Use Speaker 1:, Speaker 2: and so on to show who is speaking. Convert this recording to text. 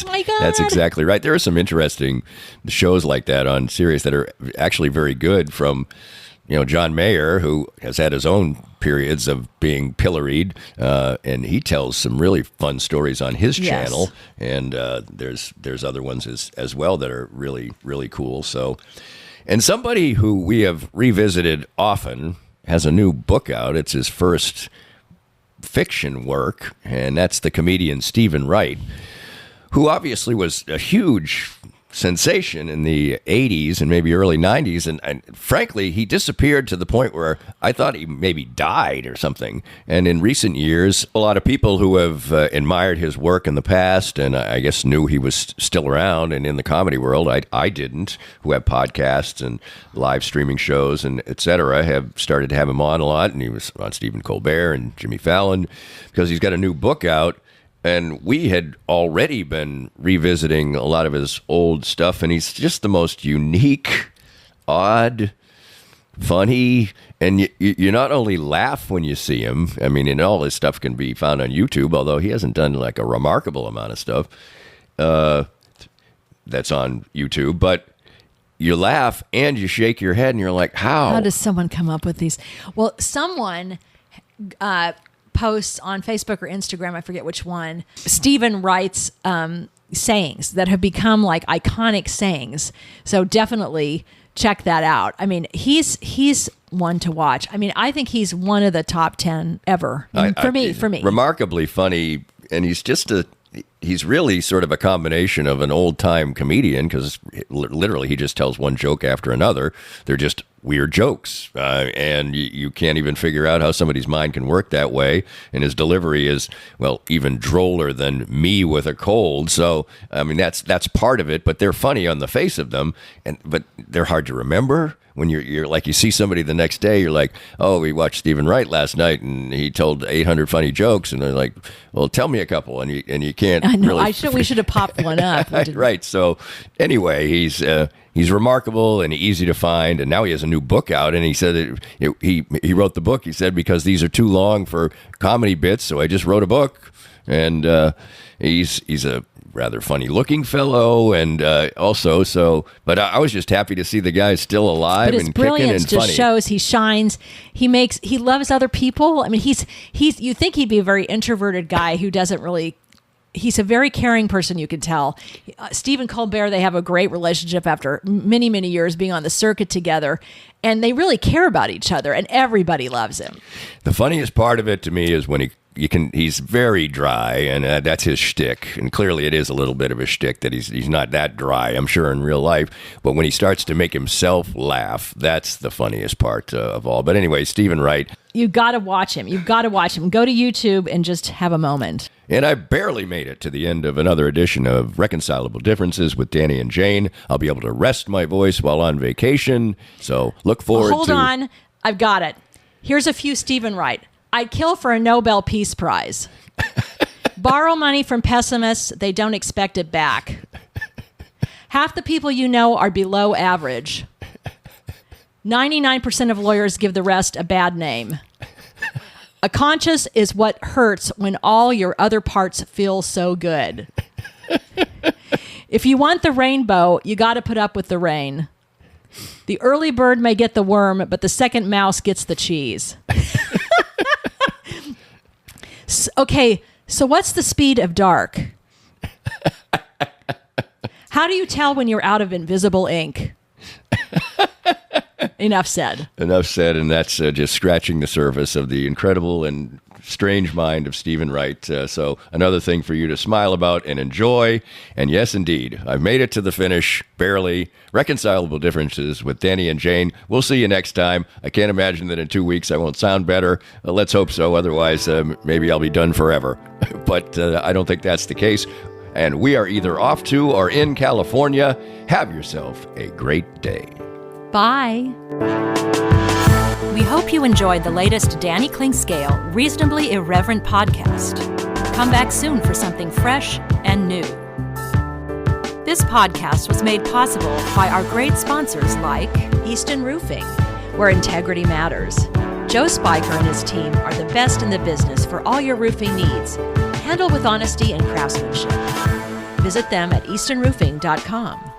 Speaker 1: Oh my God.
Speaker 2: That's exactly right. There are some interesting shows like that on Sirius that are actually very good from, John Mayer, who has had his own periods of being pilloried, and he tells some really fun stories on his channel. And there's other ones as well that are really, really cool. So, and somebody who we have revisited often has a new book out. It's his first fiction work, and that's the comedian Stephen Wright, who obviously was a huge sensation in the 80s and maybe early 90s. And frankly, he disappeared to the point where I thought he maybe died or something. And in recent years, a lot of people who have admired his work in the past and I guess knew he was still around and in the comedy world, I didn't, who have podcasts and live streaming shows and et cetera, have started to have him on a lot. And he was on Stephen Colbert and Jimmy Fallon because he's got a new book out. And we had already been revisiting a lot of his old stuff, and he's just the most unique, odd, funny, and you not only laugh when you see him. I mean, and all his stuff can be found on YouTube, although he hasn't done like a remarkable amount of stuff that's on YouTube. But you laugh and you shake your head, and you're like, how?
Speaker 1: How does someone come up with these? Well, someone posts on Facebook or Instagram, I forget which one, Stephen Wright's sayings that have become like iconic sayings. So definitely check that out. I mean, he's one to watch. I mean, I think he's one of the top 10 ever for me.
Speaker 2: Remarkably funny, and he's really sort of a combination of an old-time comedian because literally he just tells one joke after another. They're just weird jokes, and you can't even figure out how somebody's mind can work that way. And his delivery is, well, even droller than me with a cold. So, I mean, that's part of it, but they're funny on the face of them, but they're hard to remember. When you're like, you see somebody the next day, you're like, oh, we watched Stephen Wright last night and he told 800 funny jokes. And they're like, well, tell me a couple. And you can't.
Speaker 1: I know.
Speaker 2: Really
Speaker 1: we should have popped one up.
Speaker 2: Right. So anyway, he's remarkable and easy to find. And now he has a new book out. And he said he wrote the book. He said, because these are too long for comedy bits. So I just wrote a book. And he's a rather funny looking fellow, and but I was just happy to see the guy still alive and kicking and funny. But his brilliance just shows. He shines. He loves other people. I mean, he's you think he'd be a very introverted guy who doesn't really. He's a very caring person, you can tell. Stephen Colbert, they have a great relationship after many, many years being on the circuit together, and they really care about each other, and everybody loves him. The funniest part of it to me is when he's very dry, and that's his shtick. And clearly it is a little bit of a shtick that he's not that dry, I'm sure, in real life. But when he starts to make himself laugh, that's the funniest part of all. But anyway, Stephen Wright. You've got to watch him. You've got to watch him. Go to YouTube and just have a moment. And I barely made it to the end of another edition of Reconcilable Differences with Danny and Jane. I'll be able to rest my voice while on vacation. So look forward to... Hold on. I've got it. Here's a few Stephen Wright. I'd kill for a Nobel Peace Prize. Borrow money from pessimists. They don't expect it back. Half the people you know are below average. 99% of lawyers give the rest a bad name. A conscience is what hurts when all your other parts feel so good. If you want the rainbow, you got to put up with the rain. The early bird may get the worm, but the second mouse gets the cheese. Okay, so what's the speed of dark? How do you tell when you're out of invisible ink? Enough said. Enough said, and that's just scratching the surface of the incredible and strange mind of Stephen Wright. So another thing for you to smile about and enjoy. And yes, indeed, I've made it to the finish, barely. Reconcilable Differences with Danny and Jane. We'll see you next time. I can't imagine that in 2 weeks I won't sound better. Let's hope so. Otherwise, maybe I'll be done forever. But I don't think that's the case. And we are either off to or in California. Have yourself a great day. Bye. We hope you enjoyed the latest Danny Klingscale Reasonably Irreverent podcast. Come back soon for something fresh and new. This podcast was made possible by our great sponsors like Easton Roofing, where integrity matters. Joe Spiker and his team are the best in the business for all your roofing needs, handled with honesty and craftsmanship.
Speaker 1: visit them at eastonroofing.com.